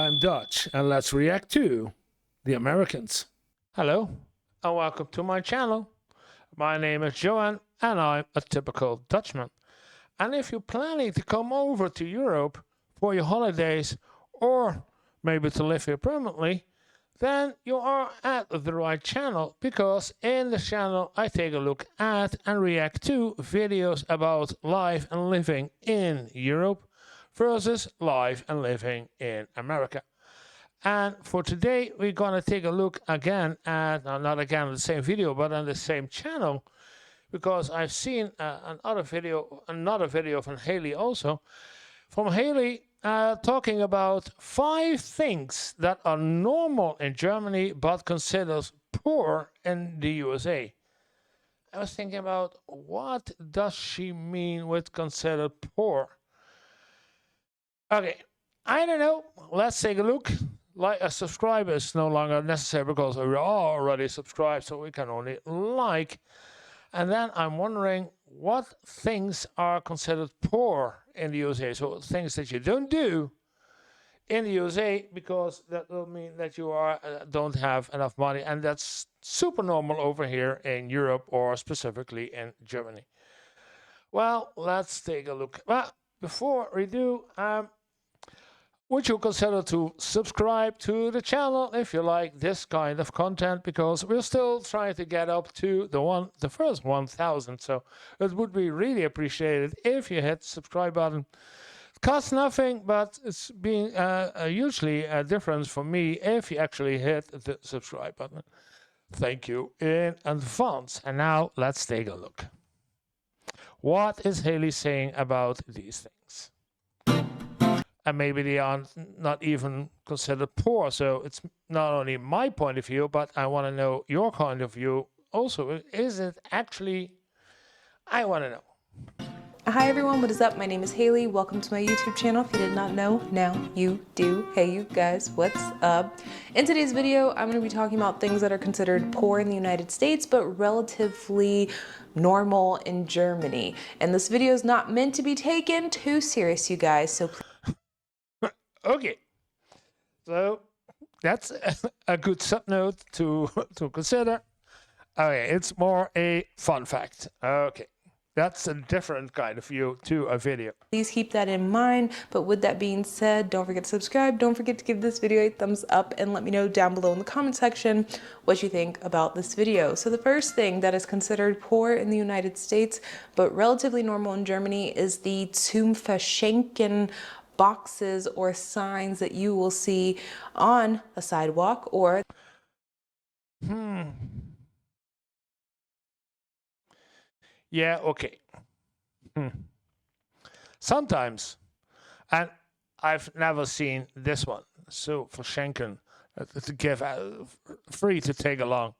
I'm Dutch, and let's react to the Americans. Hello, and welcome to my channel. My name is Johan, and I'm a typical Dutchman. And if you're planning to come over to Europe for your holidays, or maybe to live here permanently, then you are at the right channel, because in this channel I take a look at and react to videos about life and living in Europe versus life and living in America. And for today, we're gonna take a look again at, not again the same video, but on the same channel, because I've seen another video from Haley also. From Haley talking about 5 things that are normal in Germany but considered poor in the USA. I was thinking about, what does she mean with considered poor? Okay, I don't know. Let's take a look. Like a subscribe is no longer necessary because we're already subscribed, so we can only like. And then I'm wondering what things are considered poor in the USA. So things that you don't do in the USA, because that will mean that you don't have enough money, and that's super normal over here in Europe, or specifically in Germany. Well, let's take a look. Well, before we do, would you consider to subscribe to the channel if you like this kind of content, because we're still trying to get up to the first 1,000. So it would be really appreciated if you hit the subscribe button. It costs nothing, but it's being hugely a difference for me if you actually hit the subscribe button. Thank you in advance. And now let's take a look. What is Haley saying about these things? And maybe they are not even considered poor. So it's not only my point of view, but I want to know your point of view also. Is it actually? I want to know. Hi everyone, what is up? My name is Haley. Welcome to my YouTube channel. If you did not know, now you do. Hey you guys, what's up? In today's video, I'm going to be talking about things that are considered poor in the United States, but relatively normal in Germany. And this video is not meant to be taken too serious, you guys, so please. Okay, so that's a good subnote to consider. Okay, it's more a fun fact. Okay, that's a different kind of view to a video. Please keep that in mind. But with that being said, don't forget to subscribe. Don't forget to give this video a thumbs up, and let me know down below in the comment section what you think about this video. So the first thing that is considered poor in the United States, but relatively normal in Germany, is the Zum Verschenken boxes or signs that you will see on a sidewalk or Yeah, okay. Sometimes, and I've never seen this one, so for Schenken, to give free to take along.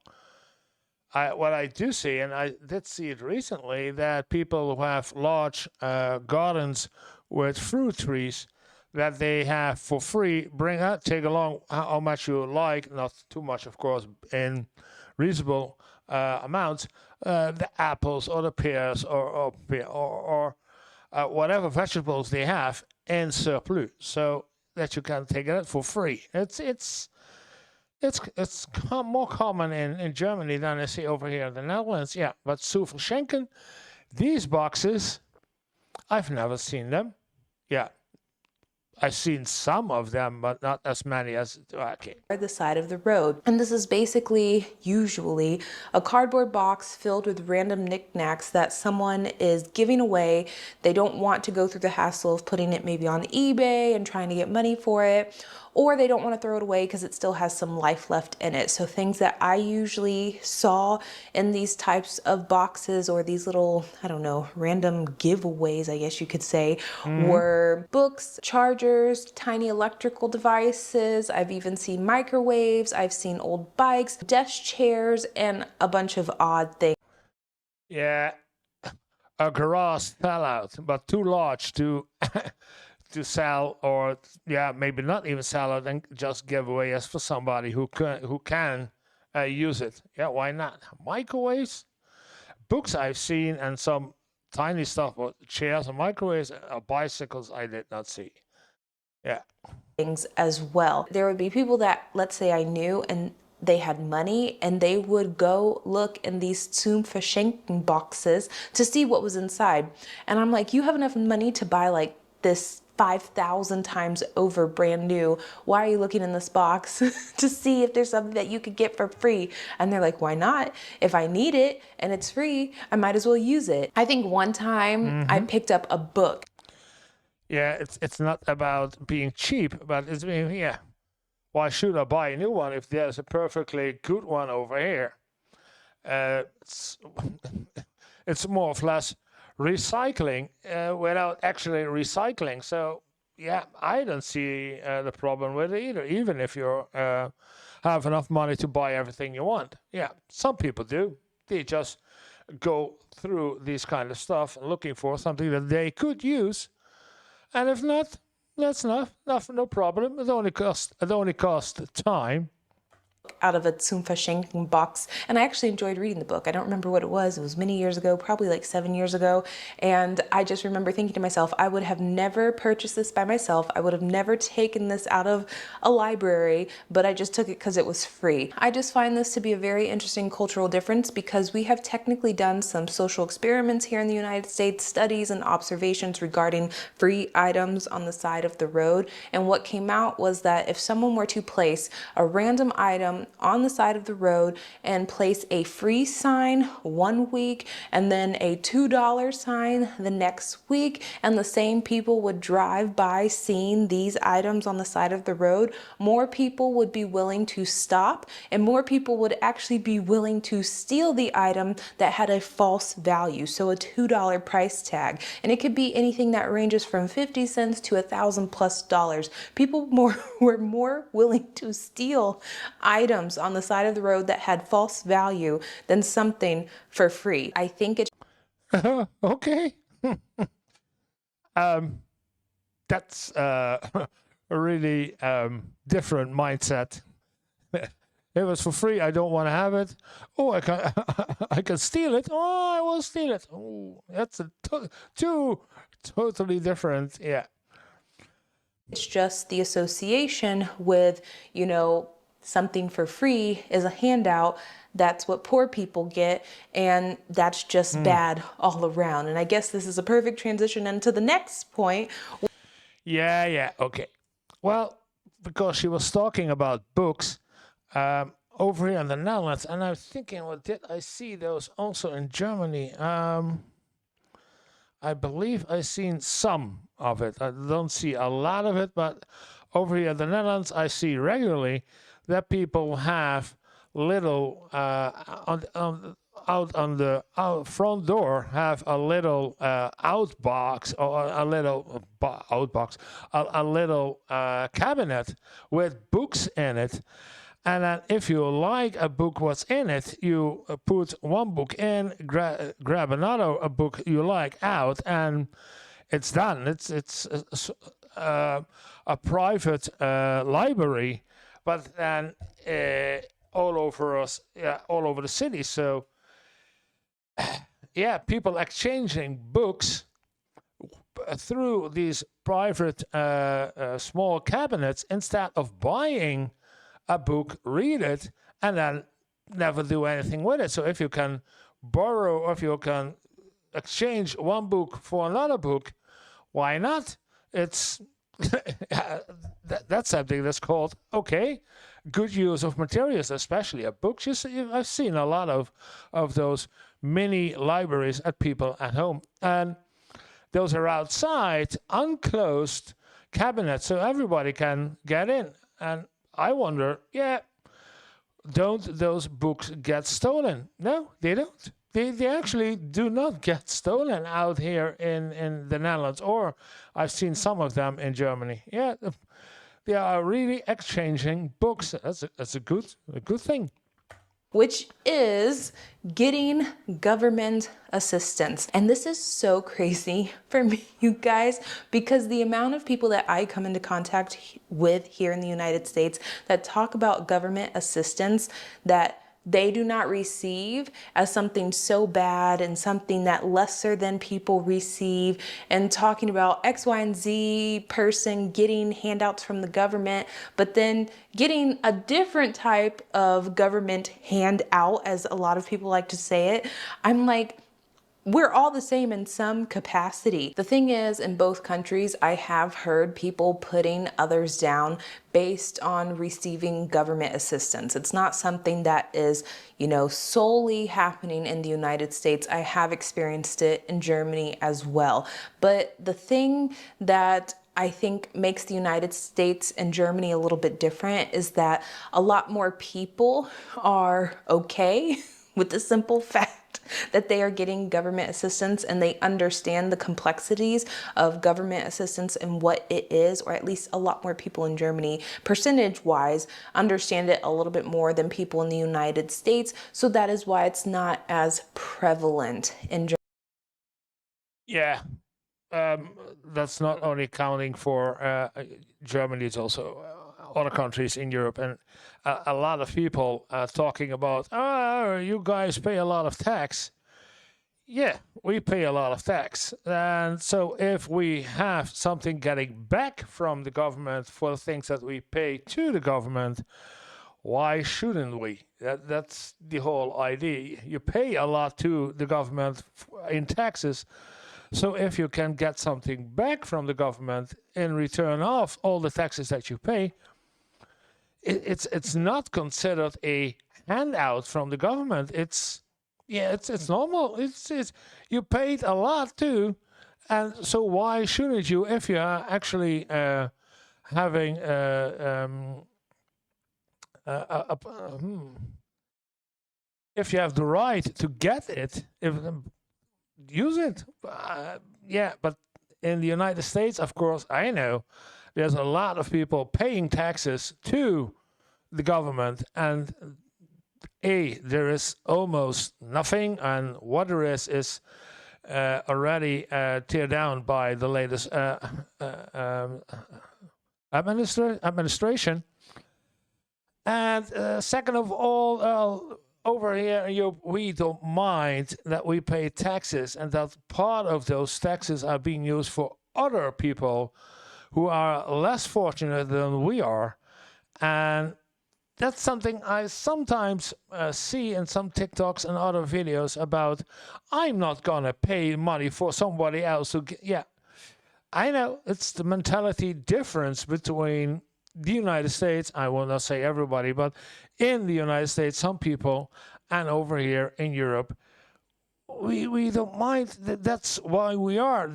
What I do see, and I did see it recently, that people who have large gardens with fruit trees that they have for free, bring out, take along how much you like, not too much, of course, in reasonable amounts, the apples or the pears or whatever vegetables they have in surplus, so that you can take it for free. It's more common in Germany than I see over here in the Netherlands. Yeah, but zu verschenken, these boxes, I've never seen them. Yeah, I've seen some of them, but not as many as, okay. The side of the road. And this is basically, usually, a cardboard box filled with random knickknacks that someone is giving away. They don't want to go through the hassle of putting it maybe on eBay and trying to get money for it, or they don't want to throw it away because it still has some life left in it. So things that I usually saw in these types of boxes, or these little, I don't know, random giveaways, I guess you could say, were books, chargers, tiny electrical devices. I've even seen microwaves. I've seen old bikes, desk chairs, and a bunch of odd things. Yeah, a garage sellout, but too large to to sell, or yeah, maybe not even sell it and just give away as for somebody who can use it. Yeah, why not? Microwaves, books I've seen, and some tiny stuff, but chairs and microwaves, bicycles I did not see. Yeah. things as well. There would be people that, let's say I knew, and they had money, and they would go look in these zum Verschenken boxes to see what was inside. And I'm like, you have enough money to buy like this 5,000 times over brand new. Why are you looking in this box to see if there's something that you could get for free? And they're like, why not? If I need it and it's free, I might as well use it. I think one time I picked up a book. Yeah, it's not about being cheap, but it's being, yeah, why should I buy a new one if there's a perfectly good one over here? It's, it's more or less recycling without actually recycling. So yeah, I don't see the problem with it either, even if you have enough money to buy everything you want. Yeah, some people do. They just go through this kind of stuff looking for something that they could use, and if not, that's no problem. It only costs time. Out of a zum Verschenken box, and I actually enjoyed reading the book. I don't remember what it was. It was many years ago, probably like 7 years ago, and I just remember thinking to myself, I would have never purchased this by myself. I would have never taken this out of a library, but I just took it because it was free. I just find this to be a very interesting cultural difference, because we have technically done some social experiments here in the United States, studies and observations regarding free items on the side of the road, and what came out was that if someone were to place a random item on the side of the road and place a free sign one week and then a $2 sign the next week, and the same people would drive by seeing these items on the side of the road, more people would be willing to stop, and more people would actually be willing to steal the item that had a false value, so a $2 price tag. And it could be anything that ranges from 50 cents to $1,000+. People were more willing to steal items on the side of the road that had false value than something for free. I think it's Okay. That's a really different mindset. If it's for free, I don't want to have it. Oh, I can I can steal it. Oh, I will steal it. Oh, that's two totally different. Yeah. it's just the association with, something for free is a handout. That's what poor people get, and that's just bad all around. And I guess this is a perfect transition into the next point. Yeah. Okay. Well, because she was talking about books over here in the Netherlands, and I was thinking, well, did I see those also in Germany? I believe I've seen some of it. I don't see a lot of it, but over here in the Netherlands, I see regularly that people have little out on the front door have a little outbox, or a little outbox, a little cabinet with books in it. And then if you like a book what's in it, you put one book in, grab another book you like out, and it's done. It's a private library, but then all over us, all over the city. So yeah, people exchanging books through these private small cabinets instead of buying a book, read it, and then never do anything with it. So if you can borrow, or if you can exchange one book for another book, why not? It's that's something that's called, okay, good use of materials, especially a book. I've seen a lot of those mini libraries at people at home, and those are outside, unclosed cabinets, so everybody can get in. And I wonder, don't those books get stolen? No, they don't. They actually do not get stolen out here in the Netherlands, or I've seen some of them in Germany. Yeah, they are really exchanging books. That's a good thing. Which is getting government assistance. And this is so crazy for me, you guys, because the amount of people that I come into contact with here in the United States that talk about government assistance, that they do not receive as something so bad and something that lesser than people receive, and talking about X, Y, and Z person getting handouts from the government, but then getting a different type of government handout, as a lot of people like to say it. I'm like, we're all the same in some capacity. The thing is, in both countries, I have heard people putting others down based on receiving government assistance. It's not something that is, solely happening in the United States. I have experienced it in Germany as well. But the thing that I think makes the United States and Germany a little bit different is that a lot more people are okay with the simple fact that they are getting government assistance, and they understand the complexities of government assistance and what it is, or at least a lot more people in Germany, percentage-wise, understand it a little bit more than people in the United States. So that is why it's not as prevalent in Germany. Yeah, that's not only counting for Germany, it's also other countries in Europe. And a lot of people talking about, oh, you guys pay a lot of tax. Yeah, we pay a lot of tax. And so if we have something getting back from the government for the things that we pay to the government, why shouldn't we? That's the whole idea. You pay a lot to the government in taxes. So if you can get something back from the government in return of all the taxes that you pay, it's not considered a handout from the government. It's normal. It's you paid a lot too, and so why shouldn't you, if you are actually having if you have the right to get it, use it. Yeah, but in the United States, of course, I know there's a lot of people paying taxes to the government, and there is almost nothing, and what there is already teared down by the latest administration. And second of all, over here in Europe, we don't mind that we pay taxes, and that part of those taxes are being used for other people who are less fortunate than we are. And that's something I sometimes see in some TikToks and other videos about, I'm not gonna pay money for somebody else who yeah, I know it's the mentality difference between the United States, I will not say everybody, but in the United States, some people, and over here in Europe, we don't mind. That's why we are.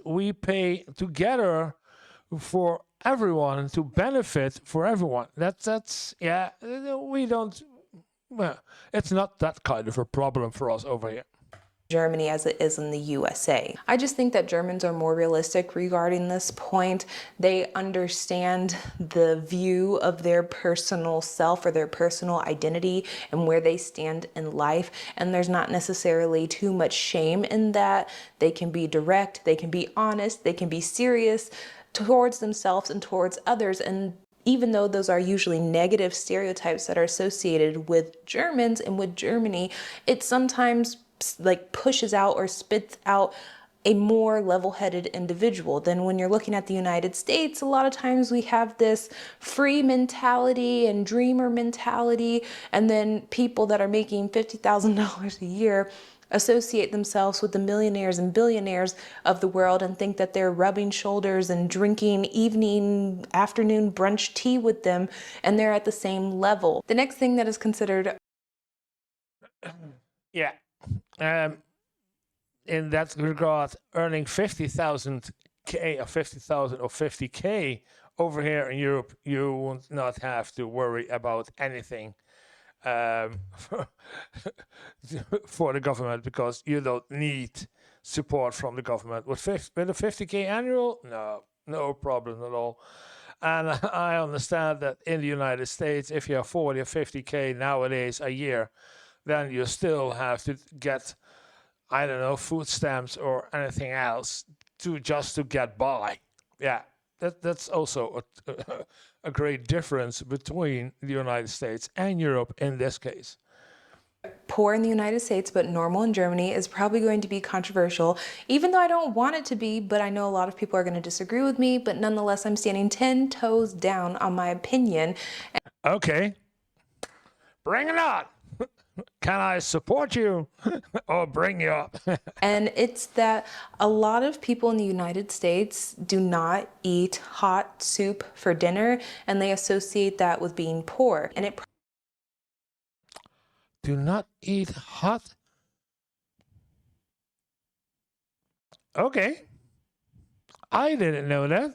We pay together for everyone, to benefit for everyone. That's yeah. We don't. Well, it's not that kind of a problem for us over here. Germany as it is in the USA. I just think that Germans are more realistic regarding this point. They understand the view of their personal self or their personal identity and where they stand in life, and there's not necessarily too much shame in that. They can be direct, they can be honest, they can be serious towards themselves and towards others. And even though those are usually negative stereotypes that are associated with Germans and with Germany, it sometimes like pushes out or spits out a more level-headed individual. Then when you're looking at the United States, a lot of times we have this free mentality and dreamer mentality, and then people that are making $50,000 a year associate themselves with the millionaires and billionaires of the world and think that they're rubbing shoulders and drinking evening, afternoon brunch tea with them, and they're at the same level. The next thing that is considered yeah. In that regard, earning 50,000 K or 50,000 or 50K over here in Europe, you will not have to worry about anything for the government, because you don't need support from the government. With a 50K annual, no problem at all. And I understand that in the United States, if you have 40 or 50K nowadays a year, then you still have to get, I don't know, food stamps or anything else to get by. Yeah, that's also a great difference between the United States and Europe in this case. Poor in the United States, but normal in Germany is probably going to be controversial, even though I don't want it to be, but I know a lot of people are going to disagree with me, but nonetheless, I'm standing 10 toes down on my opinion. Okay. Bring it on. Can I support you or bring you up? And it's that a lot of people in the United States do not eat hot soup for dinner, and they associate that with being poor. And it Do not eat hot. Okay. I didn't know that.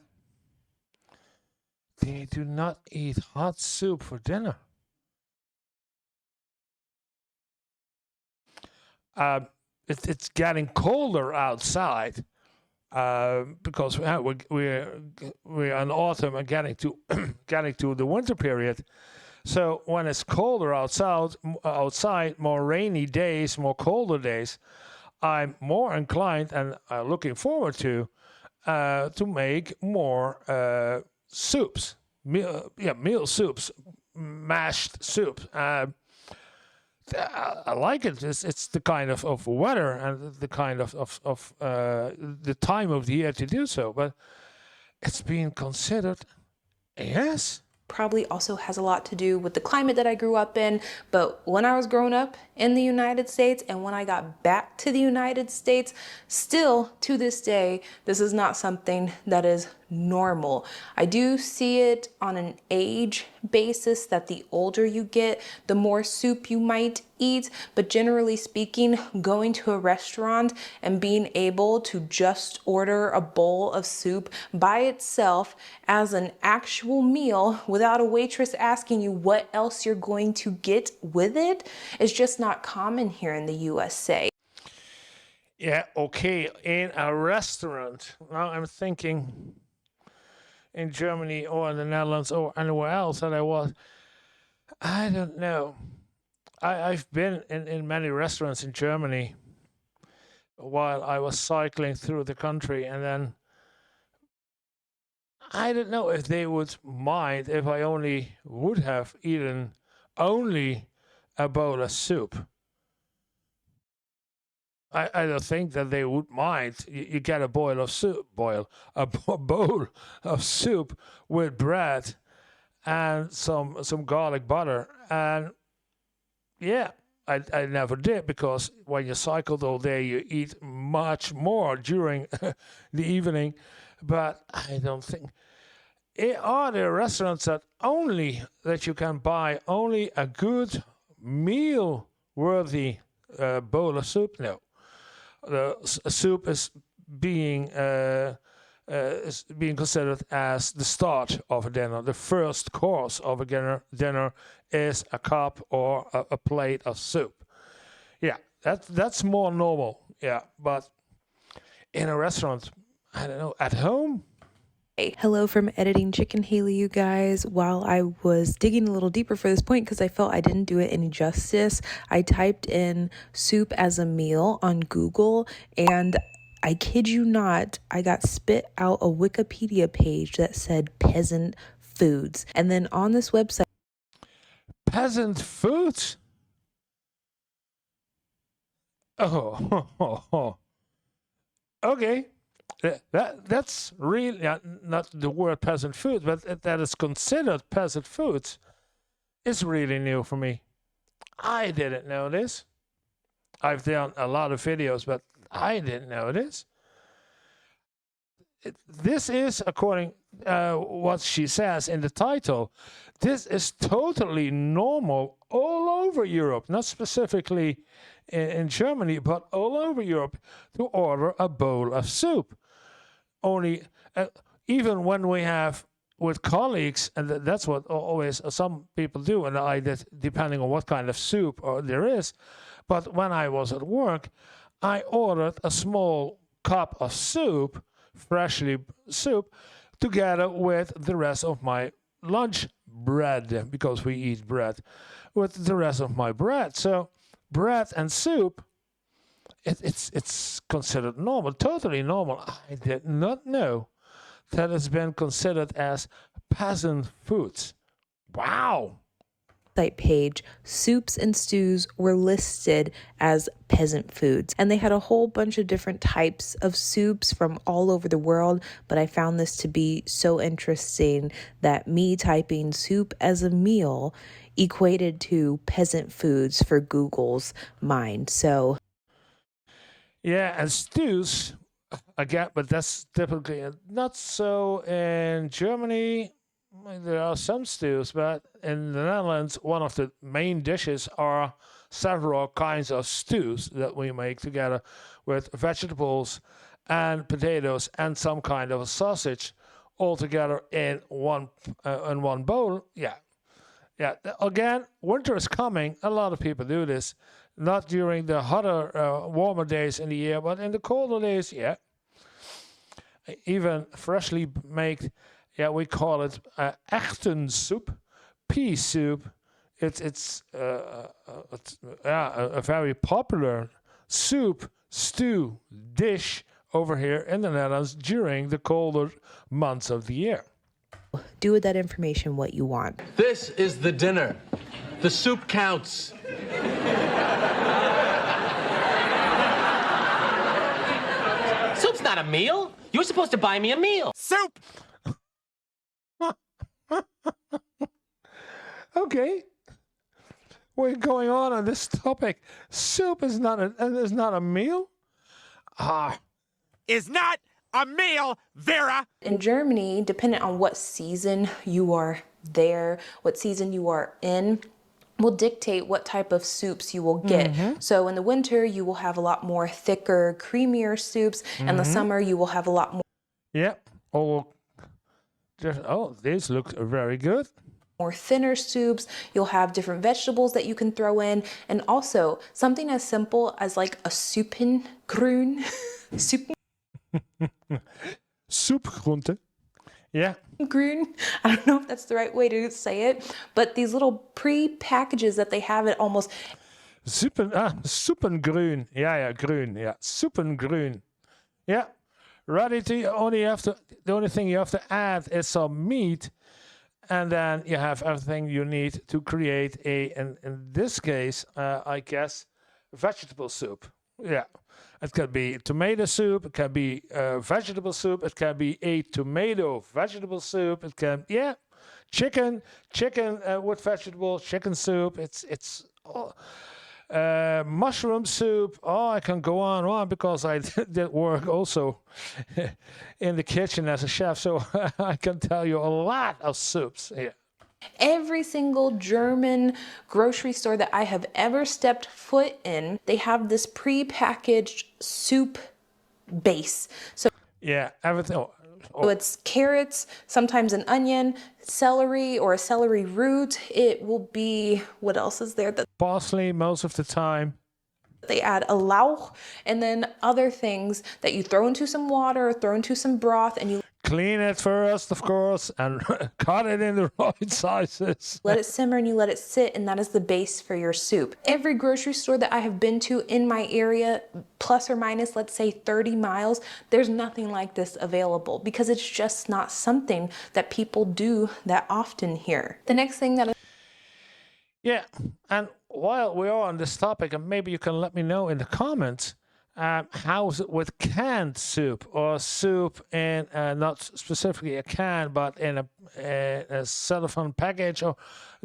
They do not eat hot soup for dinner. It's getting colder outside because we're in autumn and getting to getting to the winter period. So when it's colder outside, more rainy days, more colder days, I'm more inclined and looking forward to make more soups, meal soups, mashed soups. I like it. It's the kind of weather and the kind of the time of the year to do so. But it's being considered, yes. probably also has a lot to do with the climate that I grew up in. But when I was growing up in the United States and when I got back to the United States, still to this day, this is not something that is normal. I do see it on an age basis that the older you get, the more soup you might eat. But generally speaking, going to a restaurant and being able to just order a bowl of soup by itself as an actual meal without a waitress asking you what else you're going to get with it is just not common here in the USA. Yeah, okay. In a restaurant. Now I'm thinking in Germany or in the Netherlands or anywhere else that I was. I don't know. I've been in many restaurants in Germany while I was cycling through the country, and then I don't know if they would mind if I only would have eaten only a bowl of soup. I don't think that they would mind. You get a bowl of soup, a bowl of soup with bread and some garlic butter, and yeah, I never did because when you cycled all day, you eat much more during the evening. But I don't think are there restaurants that you can buy only a good meal worthy bowl of soup? No, the soup is being considered as the start of a dinner. The first course of a dinner is a cup or a plate of soup. Yeah, that's more normal. Yeah, but in a restaurant, I don't know, at home. Hello from Editing Chicken Haley, you guys. While I was digging a little deeper for this point because I felt I didn't do it any justice, I typed in soup as a meal on Google, and I kid you not, I got spit out a Wikipedia page that said peasant foods. And then on this website, Peasant foods? Oh. Okay. That's really not the word peasant food, but that is considered peasant foods is really new for me. I didn't know this. I've done a lot of videos, but I didn't know this. This is, according what she says in the title, this is totally normal all over Europe, not specifically in Germany, but all over Europe, to order a bowl of soup. Only, even when we have with colleagues, and that's what always some people do, and I did, depending on what kind of soup there is. But when I was at work, I ordered a small cup of soup, freshly soup, together with the rest of my lunch bread, because we eat bread, with the rest of my bread. So bread and soup, it's considered normal, totally normal. I did not know that it's been considered as peasant foods. Wow. site page, soups and stews were listed as peasant foods. And they had a whole bunch of different types of soups from all over the world. But I found this to be so interesting that me typing soup as a meal equated to peasant foods for Google's mind. So Yeah, and stews, again, but that's typically not so in Germany. There are some stews, but in the Netherlands, one of the main dishes are several kinds of stews that we make together with vegetables and potatoes and some kind of a sausage all together in one bowl. Yeah. Yeah, again, winter is coming. A lot of people do this, not during the hotter, warmer days in the year, but in the colder days, yeah. Even freshly made, yeah, we call it echten soup, pea soup. It's a very popular soup, stew, dish over here in the Netherlands during the colder months of the year. do with that information what you want. This is the dinner. The soup counts. Soup's not a meal. You're supposed to buy me a meal. Soup! Okay. We're going on this topic. Soup is not a meal? Is not a meal, Vera! In Germany, depending on what season you are there, what season you are in, will dictate what type of soups you will get. So in the winter, you will have a lot more thicker, creamier soups. In the summer, you will have a lot Yep. Oh, these look very good. more thinner soups. You'll have different vegetables that you can throw in. And also something as simple as like a Suppengrün. Soepgroente. Yeah. Grün. I don't know if that's the right way to say it, but these little pre-packages that they have it almost Suppengrün. Yeah, grün. Yeah, Suppengrün. Yeah. Ready to the only thing you have to add is some meat, and then you have everything you need to create in this case, I guess, vegetable soup. Yeah. It can be tomato soup, it can be vegetable soup, it can be a tomato vegetable soup, it can, yeah, chicken with vegetable, chicken soup, it's mushroom soup. Oh, I can go on because I did work also in the kitchen as a chef, so I can tell you a lot of soups here. every single German grocery store that I have ever stepped foot in, they have this pre-packaged soup base. So Yeah, everything. it's carrots, sometimes an onion, celery or a celery root. It will be, what else is there that Parsley most of the time. they add? A lauch, and then other things that you throw into some water, throw into some broth, and you Clean it first, of course, and cut it in the right sizes. let it simmer and you let it sit, and that is the base for your soup. Every grocery store that I have been to in my area, plus or minus, let's say 30 miles, there's nothing like this available because it's just not something that people do that often here. The next thing that Yeah, and while we are on this topic, and maybe you can let me know in the comments, how's it with canned soup or soup in not specifically a can, but in a cellophane package or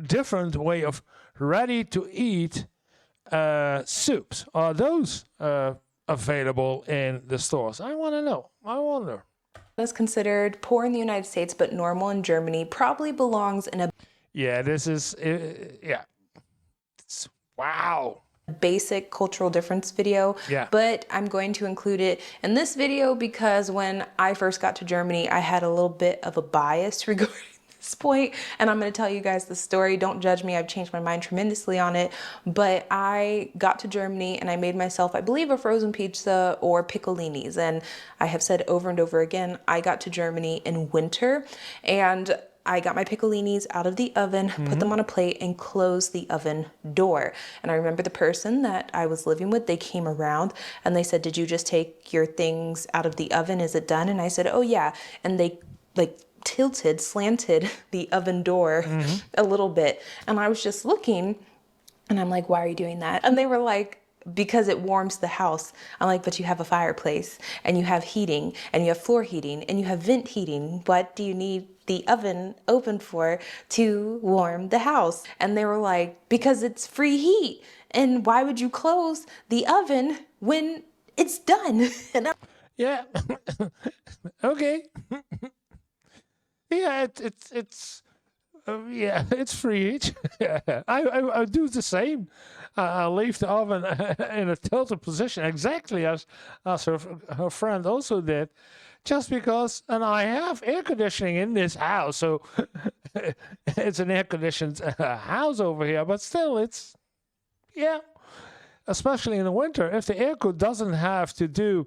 different way of ready-to-eat soups? Are those available in the stores? I want to know. I wonder. is considered poor in the United States but normal in Germany probably belongs in a Yeah, this is wow. basic cultural difference video, Yeah. but I'm going to include it in this video because when I first got to Germany, I had a little bit of a bias regarding this point, and I'm going to tell you guys the story. Don't judge me, I've changed my mind tremendously on it, but I got to Germany and I made myself, I believe, a frozen pizza or piccolinis, and I have said over and over again, I got to Germany in winter, and I got my piccolinis out of the oven, put them on a plate, and closed the oven door. And I remember the person that I was living with, they came around and they said, "Did you just take your things out of the oven? Is it done?" And I said, "Oh yeah." And they like slanted the oven door a little bit. And I was just looking and I'm like, why are you doing that? And they were like, because it warms the house. I'm like, but you have a fireplace and you have heating and you have floor heating and you have vent heating. What do you need the oven open for to warm the house? And they were like, because it's free heat. And why would you close the oven when it's done? And Yeah. Okay. Yeah, it's yeah, it's free heat. Yeah, I do the same. I leave the oven in a tilted position, exactly as her friend also did, just because. And I have air conditioning in this house, so it's an air conditioned house over here. But still, it's yeah. Especially in the winter, if the airco doesn't have to do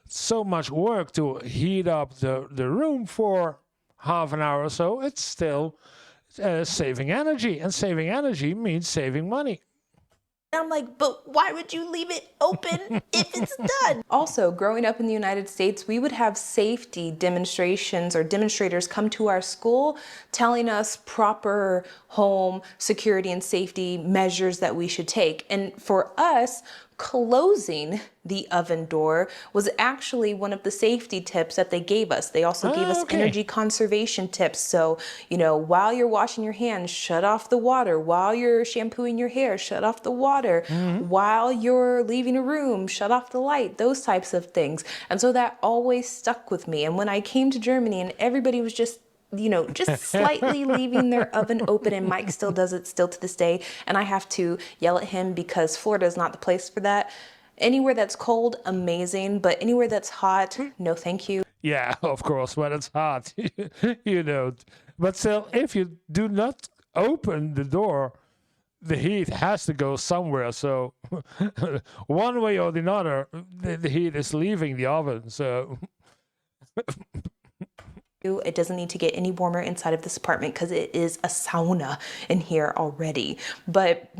so much work to heat up the room for half an hour or so, it's still saving energy. And saving energy means saving money. I'm like, but why would you leave it open if it's done? Also, growing up in the United States, we would have safety demonstrations or demonstrators come to our school telling us proper home security and safety measures that we should take. And for us, closing the oven door was actually one of the safety tips that they gave us. They also gave us energy conservation tips. So, you know, while you're washing your hands, shut off the water. While you're shampooing your hair, shut off the water. While you're leaving a room, shut off the light, those types of things. And so that always stuck with me. And when I came to Germany and everybody was just, you know, just slightly leaving their oven open, and Mike still does it still to this day. And I have to yell at him because Florida is not the place for that. Anywhere that's cold, amazing. But anywhere that's hot, no thank you. Yeah, of course, when it's hot, you know. But still, if you do not open the door, the heat has to go somewhere. So one way or the other, the heat is leaving the oven. So it doesn't need to get any warmer inside of this apartment because it is a sauna in here already. But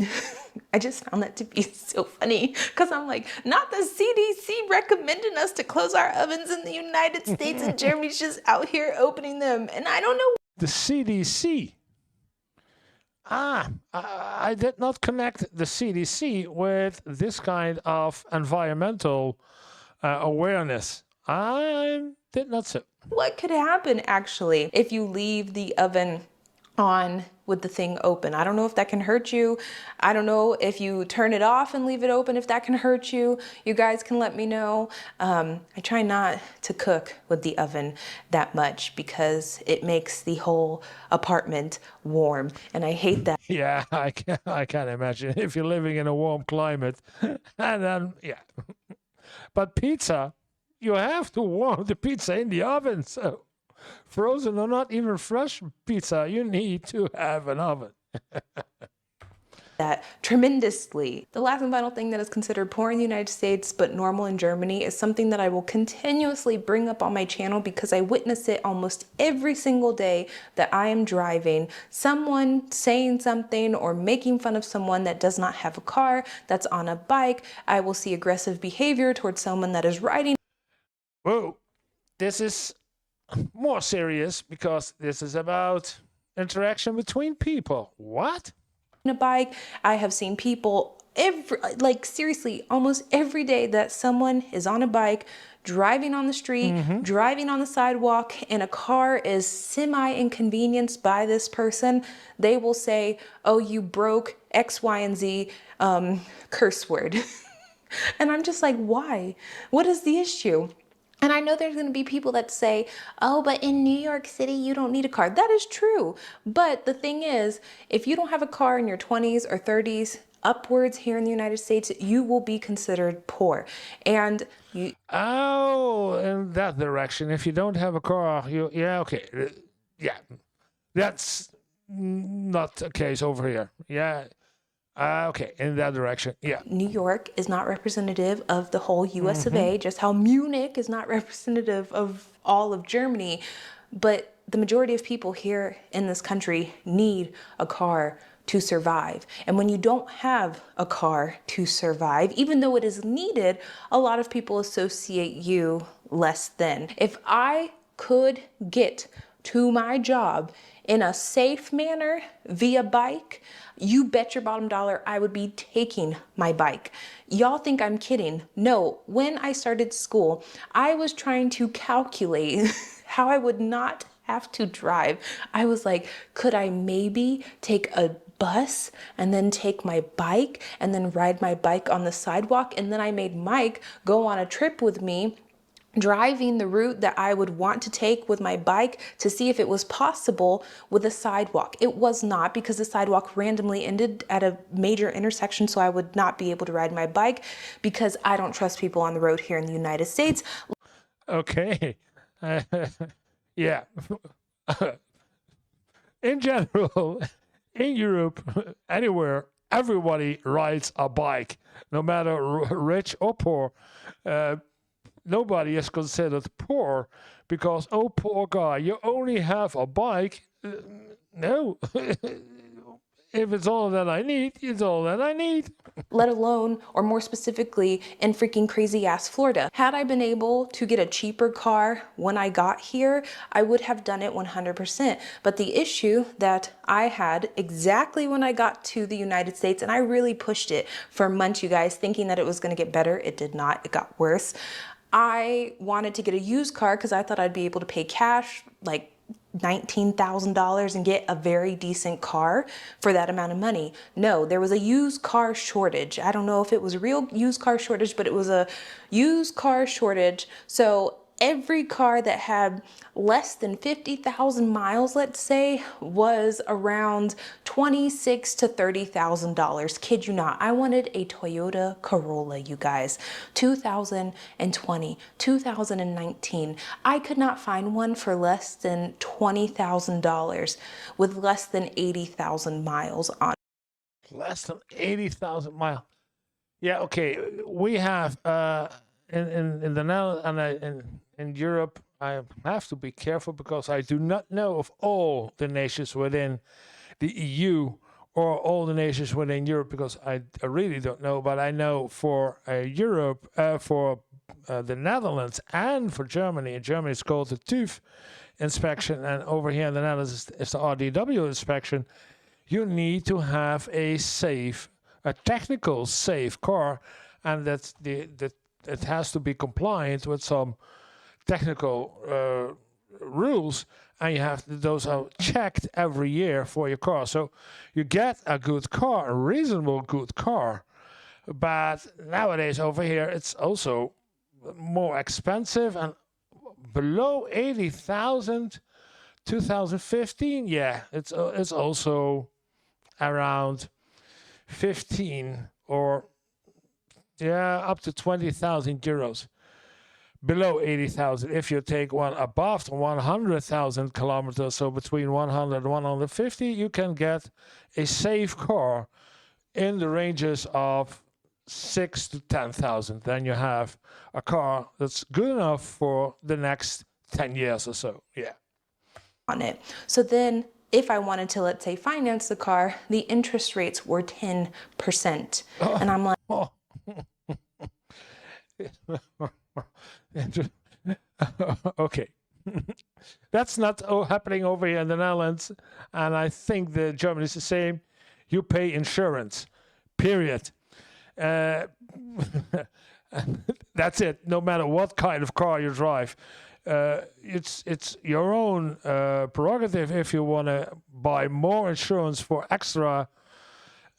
I just found that to be so funny because I'm like, not the CDC recommending us to close our ovens in the United States, and Jeremy's just out here opening them. And I don't know. The CDC. I did not connect the CDC with this kind of environmental awareness. I did not so. What could happen actually if you leave the oven on with the thing open? I don't know if that can hurt you. I don't know if you turn it off and leave it open, if that can hurt you. You guys can let me know. I try not to cook with the oven that much because it makes the whole apartment warm, and I hate that. Yeah, I can imagine if you're living in a warm climate. And then, yeah. But pizza, you have to warm the pizza in the oven. So frozen or not even fresh pizza, you need to have an oven. That tremendously. The last and final thing that is considered poor in the United States but normal in Germany is something that I will continuously bring up on my channel because I witness it almost every single day that I am driving. Someone saying something or making fun of someone that does not have a car, that's on a bike. I will see aggressive behavior towards someone that is riding. Whoa, this is more serious because this is about interaction between people. What? A bike. I have seen people seriously almost every day that someone is on a bike, driving on the street, driving on the sidewalk, and a car is semi-inconvenienced by this person. They will say, oh, you broke X, Y, and Z curse word. And I'm just like, why? What is the issue? And I know there's going to be people that say, oh, but in New York City, you don't need a car. That is true. But the thing is, if you don't have a car in your 20s or 30s, upwards here in the United States, you will be considered poor. And you... Oh, in that direction. If you don't have a car, yeah, okay. Yeah, that's not the case over here. Yeah. Okay, in that direction, yeah. New York is not representative of the whole US of A, just how Munich is not representative of all of Germany. But the majority of people here in this country need a car to survive. And when you don't have a car to survive, even though it is needed, a lot of people associate you less than. If I could get to my job in a safe manner via bike, you bet your bottom dollar I would be taking my bike. Y'all think I'm kidding. No, when I started school, I was trying to calculate how I would not have to drive. I was like, could I maybe take a bus and then take my bike and then ride my bike on the sidewalk? And then I made Mike go on a trip with me, driving the route that I would want to take with my bike to see if it was possible with a sidewalk. It was not, because the sidewalk randomly ended at a major intersection, so I would not be able to ride my bike because I don't trust people on the road here in the United States. Okay. Yeah. In general, in Europe, anywhere, everybody rides a bike, no matter rich or poor. Nobody is considered poor because, oh, poor guy, you only have a bike. No. If it's all that I need, it's all that I need. Let alone, or more specifically, in freaking crazy ass Florida. Had I been able to get a cheaper car when I got here, I would have done it 100%. But the issue that I had exactly when I got to the United States, and I really pushed it for months, you guys, thinking that it was gonna get better. It did not, it got worse. I wanted to get a used car because I thought I'd be able to pay cash, like $19,000, and get a very decent car for that amount of money. No, there was a used car shortage. I don't know if it was a real used car shortage, but it was a used car shortage. So every car that had less than 50,000 miles, let's say, was around $26,000 to $30,000. Kid you not. I wanted a Toyota Corolla, you guys. 2020, 2019. I could not find one for less than $20,000 with less than 80,000 miles on. Less than 80,000 miles. Yeah, okay. We have in the Netherlands and in Europe, I have to be careful because I do not know of all the nations within the EU or all the nations within Europe, because I really don't know. But I know for Europe, for the Netherlands and for Germany. In Germany, it's called the TÜV inspection, and over here in the Netherlands, it's the RDW inspection. You need to have a technical safe car, and it has to be compliant with some technical rules, and those are checked every year for your car. So you get a good car, a reasonable good car, but nowadays over here it's also more expensive and below 80,000. 2015, yeah, it's also around 15 or up to 20,000 euros. Below 80,000. If you take one above 100,000 kilometers, so between 100 and 150, you can get a safe car in the ranges of 6,000 to 10,000. Then you have a car that's good enough for the next 10 years or so. Yeah. On it. So then if I wanted to, let's say, finance the car, the interest rates were 10%. And I'm like, oh. Okay. That's not happening over here in the Netherlands, and I think the Germany is the same. You pay insurance, period. That's it. No matter what kind of car you drive, it's your own prerogative if you want to buy more insurance for extra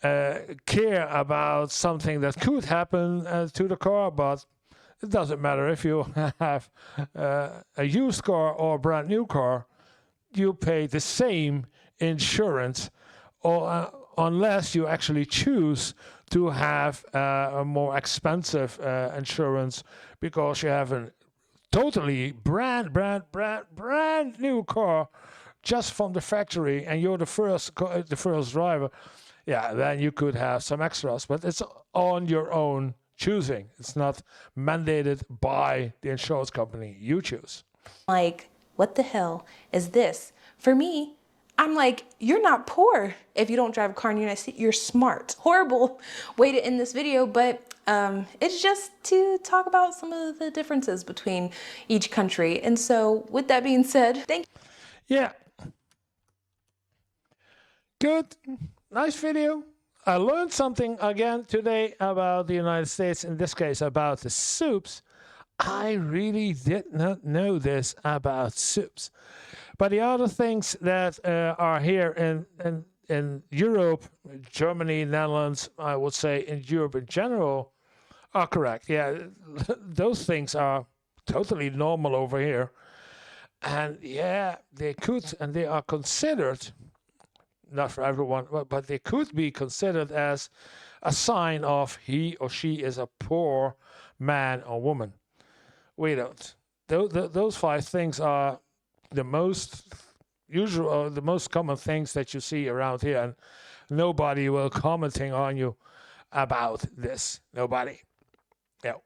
care about something that could happen to the car, but it doesn't matter if you have a used car or a brand new car. You pay the same insurance, or unless you actually choose to have a more expensive insurance because you have a totally brand new car just from the factory and you're the first driver. Yeah, then you could have some extras, but it's on your own choosing. It's not mandated by the insurance company. You choose. Like, what the hell is this? For me, I'm like, you're not poor if you don't drive a car in the United States. You're smart. Horrible way to end this video, but it's just to talk about some of the differences between each country. And so with that being said, thank you. Yeah. Good. Nice video. I learned something again today about the United States, in this case about the soups. I really did not know this about soups. But the other things that are here in Europe, Germany, Netherlands, I would say in Europe in general, are correct. Yeah, those things are totally normal over here. And yeah, they could and they are considered, not for everyone, but they could be considered as a sign of he or she is a poor man or woman. We don't. Those five things are the most usual, or the most common things that you see around here, and nobody will commenting on you about this. Nobody. No.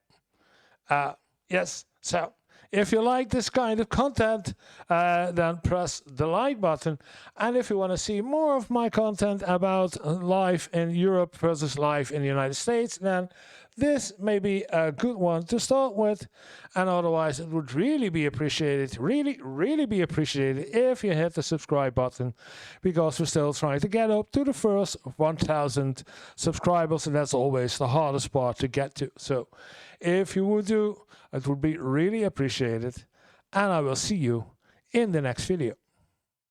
Yes. So if you like this kind of content, then press the like button. And if you want to see more of my content about life in Europe versus life in the United States, then this may be a good one to start with. And otherwise, it would really be appreciated, really be appreciated if you hit the subscribe button, because we're still trying to get up to the first 1,000 subscribers, and that's always the hardest part to get to. So if you would do, it would be really appreciated. And I will see you in the next video.